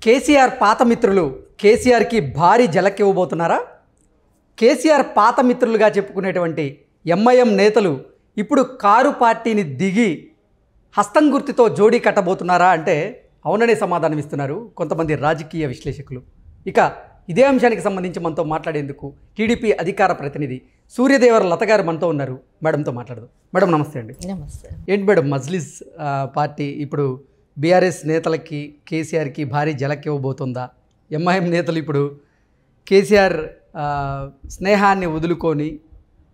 కేసీఆర్ పాత మిత్రులు కేసీఆర్కి భారీ జలక్కివ్వబోతున్నారా? కేసీఆర్ పాత మిత్రులుగా చెప్పుకునేటువంటి ఎంఐఎం నేతలు ఇప్పుడు కారు పార్టీని దిగి హస్తం గుర్తుతో జోడీ కట్టబోతున్నారా అంటే అవుననే సమాధానం ఇస్తున్నారు కొంతమంది రాజకీయ విశ్లేషకులు. ఇక ఇదే అంశానికి సంబంధించి మనతో మాట్లాడేందుకు టీడీపీ అధికార ప్రతినిధి సూర్యదేవర లత గారు మనతో ఉన్నారు. మేడంతో మాట్లాడదాం. మేడం నమస్తే అండి. నమస్తే. ఏంటి మేడం, మజ్లిస్ పార్టీ ఇప్పుడు బీఆర్ఎస్ నేతలకి కేసీఆర్కి భారీ జలక్కివ్వబోతుందా? ఎంఐఎం నేతలు ఇప్పుడు కేసీఆర్ స్నేహాన్ని వదులుకొని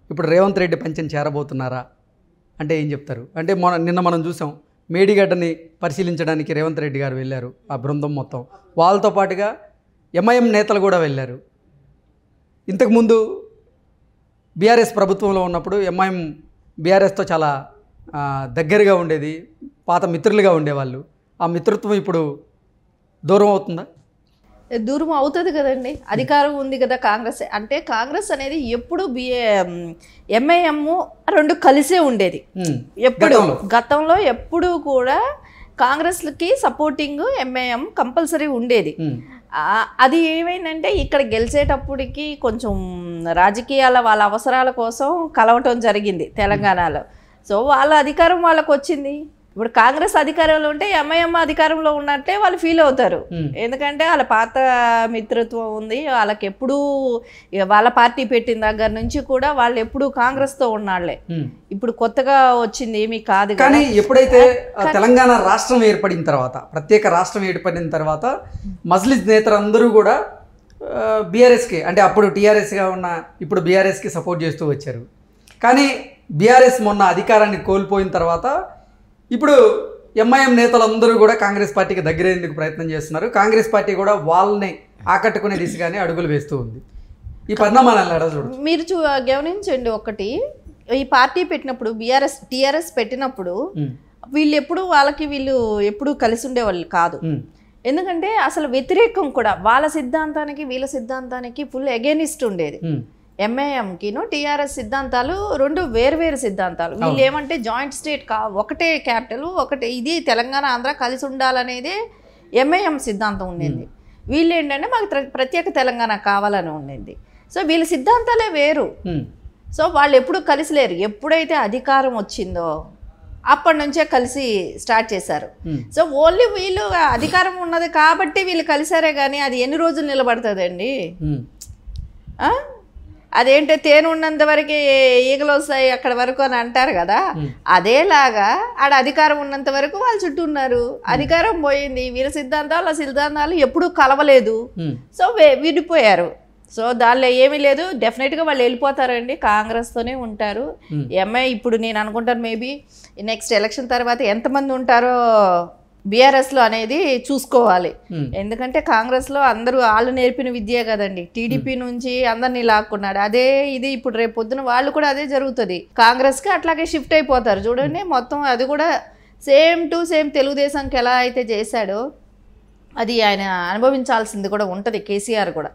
ఇప్పుడు రేవంత్ రెడ్డి పంచం చేరబోతున్నారా అంటే ఏం చెప్తారు? అంటే నిన్న మనం చూసాం, మేడిగడ్డని పరిశీలించడానికి రేవంత్ రెడ్డి గారు వెళ్ళారు, ఆ బృందం మొత్తం. వాళ్ళతో పాటుగా ఎంఐఎం నేతలు కూడా వెళ్ళారు. ఇంతకుముందు బీఆర్ఎస్ ప్రభుత్వంలో ఉన్నప్పుడు ఎంఐఎం బీఆర్ఎస్తో చాలా దగ్గరగా ఉండేది, పాత మిత్రులుగా ఉండేవాళ్ళు. ఆ మిత్రత్వం ఇప్పుడు దూరం అవుతుందా? దూరం అవుతుంది కదండి. అధికారం ఉంది కదా కాంగ్రెస్ అంటే. కాంగ్రెస్ అనేది ఎప్పుడు ఎంఐఎం రెండు కలిసే ఉండేది. ఎప్పుడు గతంలో ఎప్పుడు కూడా కాంగ్రెస్కి సపోర్టింగ్ ఎంఐఎం కంపల్సరీ ఉండేది. అది ఏమైందంటే ఇక్కడ గెలిచేటప్పటికి కొంచెం రాజకీయాల వాళ్ళ అవసరాల కోసం కలవటం జరిగింది తెలంగాణలో. సో వాళ్ళ అధికారం వాళ్ళకు వచ్చింది. ఇప్పుడు కాంగ్రెస్ అధికారంలో ఉంటే ఎంఐఎం అధికారంలో ఉన్నట్టే వాళ్ళు ఫీల్ అవుతారు. ఎందుకంటే వాళ్ళ పాత మిత్రత్వం ఉంది వాళ్ళకి. ఎప్పుడూ వాళ్ళ పార్టీ పెట్టిన దగ్గర నుంచి కూడా వాళ్ళు ఎప్పుడు కాంగ్రెస్తో ఉన్నాళ్లే. ఇప్పుడు కొత్తగా వచ్చింది ఏమీ కాదు. కానీ ఎప్పుడైతే తెలంగాణ రాష్ట్రం ఏర్పడిన తర్వాత, ప్రత్యేక రాష్ట్రం ఏర్పడిన తర్వాత మజ్లిస్ నేతలందరూ కూడా బీఆర్ఎస్కి, అంటే అప్పుడు టీఆర్ఎస్గా ఉన్న ఇప్పుడు బీఆర్ఎస్కి సపోర్ట్ చేస్తూ వచ్చారు. కానీ బీఆర్ఎస్ మొన్న అధికారాన్ని కోల్పోయిన తర్వాత ఇప్పుడు ఎంఐఎం నేతలందరూ కూడా కాంగ్రెస్ పార్టీకి దగ్గరేందుకు ప్రయత్నం చేస్తున్నారు. కాంగ్రెస్ పార్టీ కూడా వాళ్ళని ఆకట్టుకునే దిశగానే అడుగులు వేస్తూ ఉంది. ఈ పరిణామాలను ఎలా చూడొచ్చు? మీరు గమనించండి. ఒకటి, ఈ పార్టీ పెట్టినప్పుడు టీఆర్ఎస్ పెట్టినప్పుడు వీళ్ళు ఎప్పుడు కలిసి ఉండేవాళ్ళు కాదు. ఎందుకంటే అసలు వ్యతిరేకం కూడా వాళ్ళ సిద్ధాంతానికి వీళ్ళ సిద్ధాంతానికి ఫుల్ అగేనిస్ట్ ఉండేది. ఎంఐఎంకిను టీఆర్ఎస్ సిద్ధాంతాలు రెండు వేరువేరు సిద్ధాంతాలు. వీళ్ళు ఏమంటే జాయింట్ స్టేట్ ఒకటే క్యాపిటల్, ఒకటే ఇది తెలంగాణ ఆంధ్ర కలిసి ఉండాలనేది ఎంఐఎం సిద్ధాంతం ఉండింది. వీళ్ళు ఏంటంటే మాకు ప్రత్యేక తెలంగాణ కావాలని ఉండింది. సో వీళ్ళ సిద్ధాంతాలే వేరు. సో వాళ్ళు ఎప్పుడు కలిసి లేరు. ఎప్పుడైతే అధికారం వచ్చిందో అప్పటి నుంచే కలిసి స్టార్ట్ చేశారు. సో ఓన్లీ వీళ్ళు అధికారం ఉన్నది కాబట్టి వీళ్ళు కలిసారే కానీ అది ఎన్ని రోజులు నిలబడుతుందండి? అదేంటే తేనె ఉన్నంత వరకు ఈగలు వస్తాయి అక్కడ వరకు అని అంటారు కదా. అదేలాగా ఆడ అధికారం ఉన్నంత వరకు వాళ్ళ చుట్టూ ఉన్నారు. అధికారం పోయింది, వీళ్ళ సిద్ధాంతాలు ఆ సిద్ధాంతాలు ఎప్పుడూ కలవలేదు. సో విడిపోయారు. సో దానిలో ఏమీ లేదు. డెఫినెట్గా వాళ్ళు వెళ్ళిపోతారండి, కాంగ్రెస్తోనే ఉంటారు. ఎంఐ ఇప్పుడు నేను అనుకుంటాను మేబీ నెక్స్ట్ ఎలక్షన్ తర్వాత ఎంతమంది ఉంటారో బీఆర్ఎస్లో అనేది చూసుకోవాలి. ఎందుకంటే కాంగ్రెస్లో అందరూ వాళ్ళు నేర్పిన విద్యే కదండి. టీడీపీ నుంచి అందరినీ లాక్కున్నాడు. అదే ఇది ఇప్పుడు రేపు పొద్దున వాళ్ళు కూడా అదే జరుగుతుంది. కాంగ్రెస్కి అట్లాగే షిఫ్ట్ అయిపోతారు. చూడండి మొత్తం అది కూడా సేమ్ టు సేమ్ తెలుగుదేశంకి ఎలా అయితే చేశాడో అది ఆయన అనుభవించాల్సింది కూడా ఉంటుంది, కేసీఆర్ కూడా.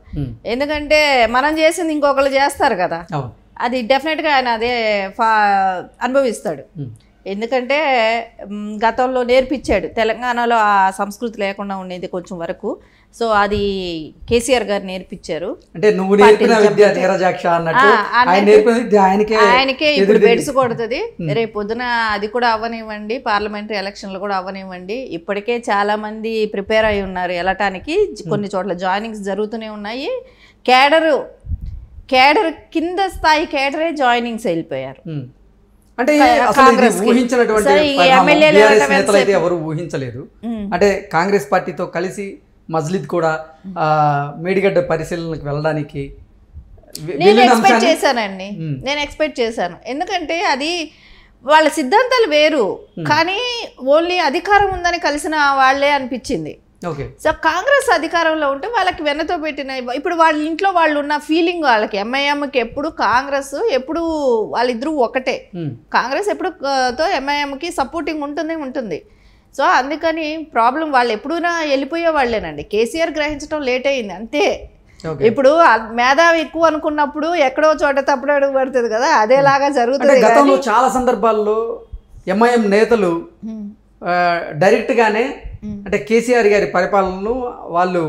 ఎందుకంటే మనం చేసింది ఇంకొకరు చేస్తారు కదా, అది డెఫినెట్గా ఆయన అదే అనుభవిస్తాడు. ఎందుకంటే గతంలో నేర్పించాడు. తెలంగాణలో ఆ సంస్కృతి లేకుండా ఉండేది కొంచెం వరకు. సో అది కేసీఆర్ గారు నేర్పించారు. అంటే నువ్వు నేర్పిన విద్య నీరజాక్ష అన్నట్టు ఆయనకే ఇప్పుడు బెడ్స్ కొడుతుంది. రేపు పొద్దున అది కూడా అవ్వనివ్వండి, పార్లమెంటరీ ఎలక్షన్లు కూడా అవ్వనివ్వండి. ఇప్పటికే చాలా మంది ప్రిపేర్ అయి ఉన్నారు వెళ్ళటానికి. కొన్ని చోట్ల జాయినింగ్స్ జరుగుతూనే ఉన్నాయి. కేడర్ కింద స్థాయి కేడరే జాయినింగ్స్ వెళ్ళిపోయారు. అంటే ఊహించినటువంటి నేతలు అయితే ఎవరు ఊహించలేదు. అంటే కాంగ్రెస్ పార్టీతో కలిసి మజ్లిద్ కూడా మేడిగడ్డ పరిశీలనకు వెళ్ళడానికి నేను ఎక్స్పెక్ట్ చేశాను. ఎందుకంటే అది వాళ్ళ సిద్ధాంతాలు వేరు, కానీ ఓన్లీ అధికారం ఉందని కలిసిన వాళ్ళే అనిపించింది. సో కాంగ్రెస్ అధికారంలో ఉంటే వాళ్ళకి వెన్నతో పెట్టిన, ఇప్పుడు వాళ్ళ ఇంట్లో వాళ్ళు ఉన్న ఫీలింగ్ వాళ్ళకి, ఎంఐఎంకి ఎప్పుడు కాంగ్రెస్ ఎప్పుడు వాళ్ళిద్దరూ ఒకటే. కాంగ్రెస్ ఎప్పుడు ఎంఐఎంకి సపోర్టింగ్ ఉంటుంది. సో అందుకని ప్రాబ్లం వాళ్ళు ఎప్పుడూనా వెళ్ళిపోయే వాళ్ళేనండి. కేసీఆర్ గ్రహించడం లేట్ అయింది అంతే. ఇప్పుడు మేధావి ఎక్కువ అనుకున్నప్పుడు ఎక్కడో చోట తప్పుడు అడుగు పడుతుంది కదా, అదేలాగా జరుగుతుంది. గతంలో చాలా సందర్భాల్లో ఎంఐఎం నేతలు డైరెక్ట్గానే అంటే కేసీఆర్ గారి పరిపాలనను వాళ్ళు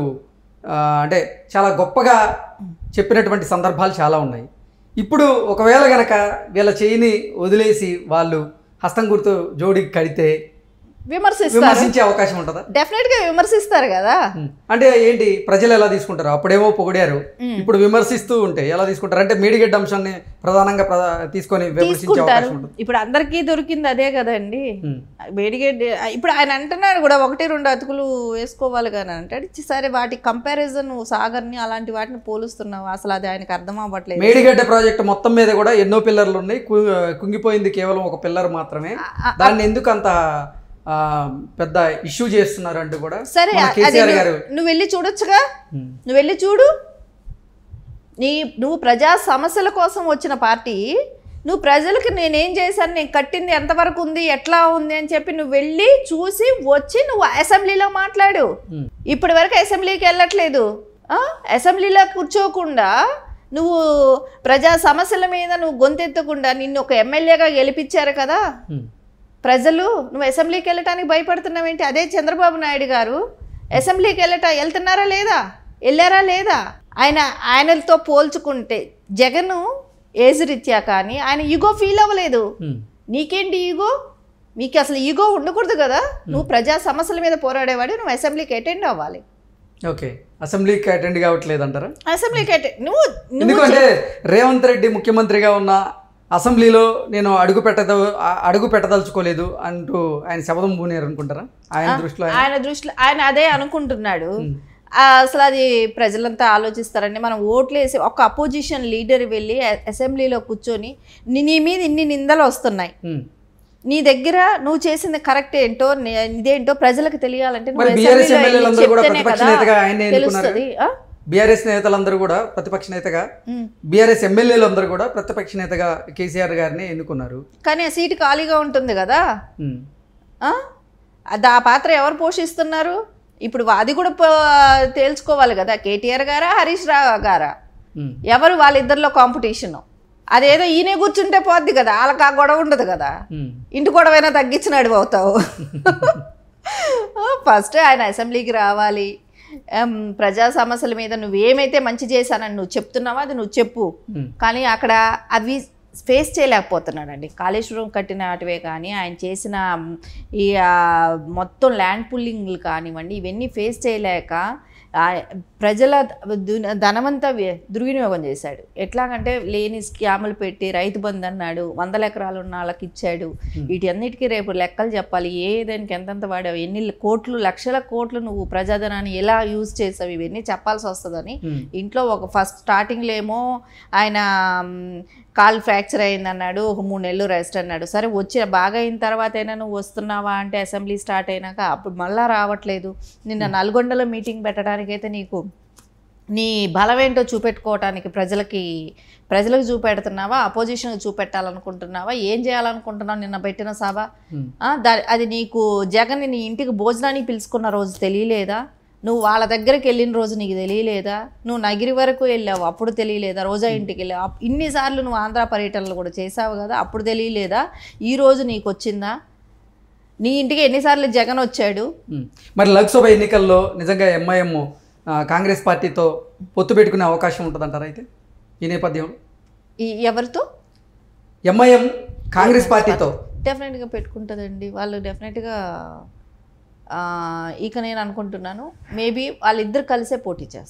అంటే చాలా గొప్పగా చెప్పినటువంటి సందర్భాలు చాలా ఉన్నాయి. ఇప్పుడు ఒకవేళ గనక వీళ్ళ చేయిని వదిలేసి వాళ్ళు హస్తం గుర్తు జోడికి కడితే విమర్శించే అవకాశం ఉంటుందా? డెఫినెట్ గా విమర్శిస్తారు కదా. అంటే ఏంటి ప్రజలు ఎలా తీసుకుంటారు? అప్పుడేమో పొగిడారు, ఇప్పుడు విమర్శిస్తూ ఉంటే ఎలా తీసుకుంటారు? అంటే మేడిగడ్డ అంశాన్ని ప్రధానంగా తీసుకొని విమర్శించే అవకాశం ఉంటుంది. ఇప్పుడు అందరికీ దొరికింది అదే కదండి మేడిగడ్డ. ఇప్పుడు ఆయన అంటున్నారు కూడా 1-2 అతుకులు వేసుకోవాలి కానీ అంటే సరే వాటి కంపారిజన్ సాగర్ని అలాంటి వాటిని పోలుస్తున్నావు, అసలు అది ఆయనకు అర్థం అవ్వట్లేదు. మేడిగడ్డ ప్రాజెక్ట్ మొత్తం మీద కూడా ఎన్నో పిల్లర్లు ఉన్నాయి, కుంగిపోయింది కేవలం ఒక పిల్లర్ మాత్రమే. దాన్ని ఎందుకు అంత పెద్ద ఇష్యూ చేస్తున్నారు అంటూ కూడా సరే కేసీఆర్ గారు నువ్వు వెళ్ళి చూడొచ్చుగా, నువ్వు వెళ్ళి చూడు. నువ్వు ప్రజా సమస్యల కోసం వచ్చిన పార్టీ, నువ్వు ప్రజలకు నేనేం చేశాను, నేను కట్టింది ఎంతవరకు ఉంది, ఎట్లా ఉంది అని చెప్పి నువ్వు వెళ్ళి చూసి వచ్చి నువ్వు అసెంబ్లీలో మాట్లాడు. ఇప్పటి వరకు అసెంబ్లీకి వెళ్ళట్లేదు. అసెంబ్లీలో కూర్చోకుండా నువ్వు ప్రజా సమస్యల మీద నువ్వు గొంతెత్తకుండా నిన్ను ఒక ఎమ్మెల్యేగా గెలిపించారు కదా ప్రజలు, నువ్వు అసెంబ్లీకి వెళ్ళటానికి భయపడుతున్నావేంటి? అదే చంద్రబాబు నాయుడు గారు అసెంబ్లీకి వెళ్తున్నారా లేదా, వెళ్ళారా లేదా? ఆయనతో పోల్చుకుంటే జగన్ ఏజ్ రీత్యా కానీ ఆయన ఈగో ఫీల్ అవ్వలేదు. నీకేంటి ఈగో? మీకు అసలు ఈగో ఉండకూడదు కదా. నువ్వు ప్రజా సమస్యల మీద పోరాడేవాడు, నువ్వు అసెంబ్లీకి అటెండ్ అవ్వాలి. ఓకే, అసెంబ్లీకి అటెండ్ కావట్లేదు అంటారా? అసెంబ్లీకి నువ్వు ఎందుకంటే రేవంత్ రెడ్డి ముఖ్యమంత్రిగా ఉన్న అసెంబ్లీలో నేను అడుగు పెట్టదలుచుకోలేదు అంటూ ఆయన శపథం పూనారు అనుకుంటారా? ఆయన దృష్టిలో ఆయన అదే అనుకుంటున్నాడు. అసలు అది ప్రజలంతా ఆలోచిస్తారని మనం ఓట్లేసి ఒక అపోజిషన్ లీడర్ వెళ్ళి అసెంబ్లీలో కూర్చొని నీ మీద ఇన్ని నిందలు వస్తున్నాయి, నీ దగ్గర నువ్వు చేసింది కరెక్ట్ ఏంటో ఇదేంటో ప్రజలకు తెలియాలంటే తెలుస్తుంది. బీఆర్ఎస్ నేతలందరూ కూడా ప్రతిపక్ష నేతగా, బీఆర్ఎస్ ఎమ్మెల్యేలు అందరూ కూడా ప్రతిపక్ష నేతగా కేసీఆర్ గారిని ఎన్నుకున్నారు. కానీ ఆ సీటు ఖాళీగా ఉంటుంది కదా, ఆ పాత్ర ఎవరు పోషిస్తున్నారు? ఇప్పుడు అది కూడా తేల్చుకోవాలి కదా. కేటీఆర్ గారా, హరీష్ రావు గారా, ఎవరు వాళ్ళిద్దరిలో కాంపిటీషన్? అదేదో ఈయనే కూర్చుంటే పోద్ది కదా, వాళ్ళకి ఆ గొడవ ఉండదు కదా. ఇంటి గొడవైనా తగ్గించి నడిపోతావు. ఫస్ట్ ఆయన అసెంబ్లీకి రావాలి, ప్రజా సమస్యల మీద నువ్వేమైతే మంచి చేశానని నువ్వు చెప్తున్నావో అది నువ్వు చెప్పు. కానీ అక్కడ అవి ఫేస్ చేయలేకపోతున్నాడండి. కాళేశ్వరం కట్టిన వాటివే కానీ ఆయన చేసిన ఈ మొత్తం ల్యాండ్ పుల్లింగ్లు కానివ్వండి, ఇవన్నీ ఫేస్ చేయలేక ప్రజల ధనమంతా దుర్వినియోగం చేశాడు. ఎట్లాగంటే లేని స్కాములు పెట్టి రైతు బంధు అన్నాడు, 100 ఎకరాలు ఉన్న వాళ్ళకి ఇచ్చాడు. వీటన్నిటికీ రేపు లెక్కలు చెప్పాలి, ఏ దానికి ఎంతెంత వాడావు, ఎన్ని కోట్లు లక్షల కోట్లు నువ్వు ప్రజాధనాన్ని ఎలా యూజ్ చేసావు, ఇవన్నీ చెప్పాల్సి వస్తుందని ఇంట్లో ఒక ఫస్ట్ స్టార్టింగ్లో ఏమో ఆయన కాల్ ఫ్రాక్చర్ అయిందన్నాడు, ఒక 3 నెలలు రెస్ట్ అన్నాడు. సరే వచ్చి బాగా అయిన తర్వాత అయినా నువ్వు వస్తున్నావా అంటే అసెంబ్లీ స్టార్ట్ అయినాక అప్పుడు మళ్ళీ రావట్లేదు. నిన్న నల్గొండలో మీటింగ్ పెట్టడానికైతే నీకు నీ బలం ఏంటో చూపెట్టుకోవటానికి ప్రజలకు చూపెడుతున్నావా, అపోజిషన్కి చూపెట్టాలనుకుంటున్నావా, ఏం చేయాలనుకుంటున్నావు? నిన్న పెట్టిన సభ అది నీకు జగన్ నీ ఇంటికి భోజనానికి పిలుచుకున్న రోజు తెలియలేదా? నువ్వు వాళ్ళ దగ్గరికి వెళ్ళిన రోజు నీకు తెలియలేదా? నువ్వు నగిరి వరకు వెళ్ళావు, అప్పుడు తెలియలేదా? రోజా ఇంటికి వెళ్ళావు, ఇన్నిసార్లు నువ్వు ఆంధ్ర పర్యటనలు కూడా చేసావు కదా, అప్పుడు తెలియలేదా? ఈరోజు నీకు వచ్చిందా? నీ ఇంటికి ఎన్నిసార్లు జగన్ వచ్చాడు? మరి లోక్సభ ఎన్నికల్లో నిజంగా ఎంఐఎం కాంగ్రెస్ పార్టీతో పొత్తు పెట్టుకునే అవకాశం ఉంటుందంటారా? అయితే ఈ నేపథ్యంలో ఎవరితో? ఎంఐఎం కాంగ్రెస్ పార్టీతో డెఫినెట్గా పెట్టుకుంటుందండి. వాళ్ళు డెఫినెట్గా ఇక నేను అనుకుంటున్నాను మేబీ వాళ్ళిద్దరు కలిసే పోటీ చేస్తారు.